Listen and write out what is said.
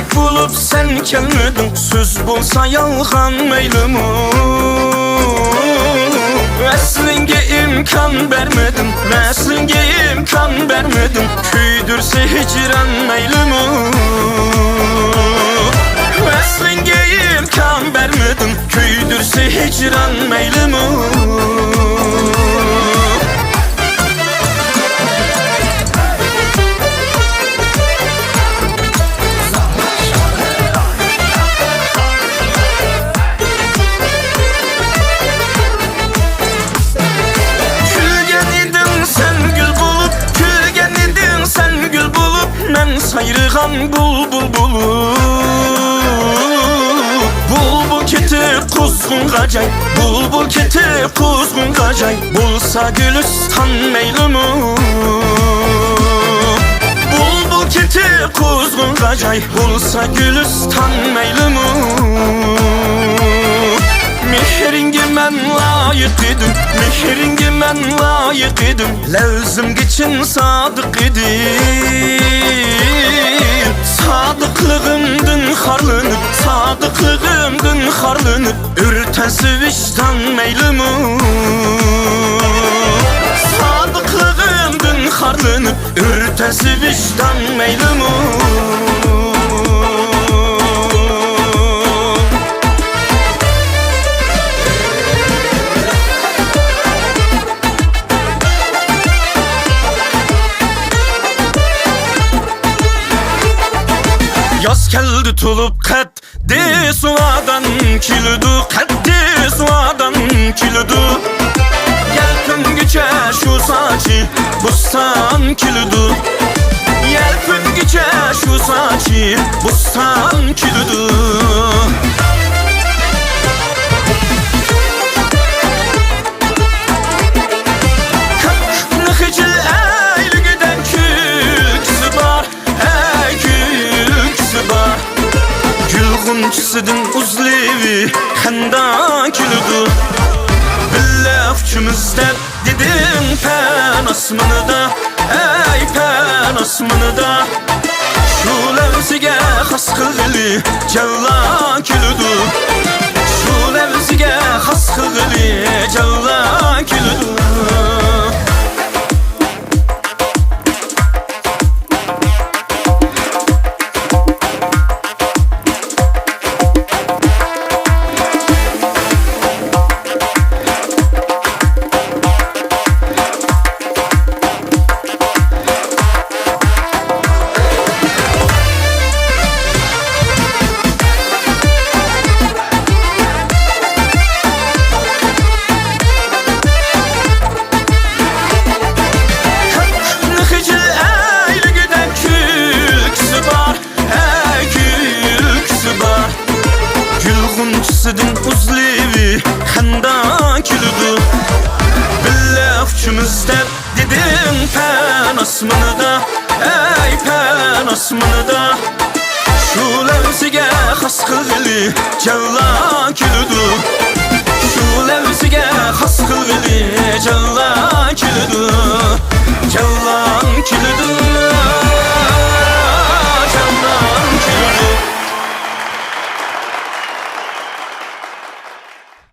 Demek bulup sen gelmedin, söz bulsa yalgan meylimi. Veslinge imkan vermedim, veslinge imkan vermedim, küydürse hicran meylimi. Veslinge imkan vermedim, küydürse hicran meylimi. Sayrıgan bulbul bulup bulbul ketip kuzgun gacay, bulbul ketip kuzgun gacay, bulsa gülistan meylimi. Bulbul ketip kuzgun gacay, bulsa gülistan meylimi. Mehringe men layık idim, mehringe men layık idim, levzim geçin sadık idim. Sadıklığımdın harlanıp, sadıklığımdın harlanıp, ürtesi vicdan meylimi. Sadıklığımdın harlanıp, ürtesi vicdan meylimi. Yaz geldi tulup kaddi suadan kilidi, kaddi suadan kilidi. Yelpin geçer şu saçı bustan kilidi, yelpin geçer şu saçı bustan kilidi. Gülgünçüsüdün uzlevi xanda kilidi. Billafçımızda dedim pen asmını da, ey pen asmını da. Şu levzige has kılgılı cevla kilidi, şu levzige has kılgılı cevla kilidi. Gülgünçüsüdün uzlevi xanda kilidi. Billafçımızda dedim pen asmını da, ey pen asmını da. Şu levzige has kılgılı cevla kilidi, şu levzige has kılgılı cevla kilidi.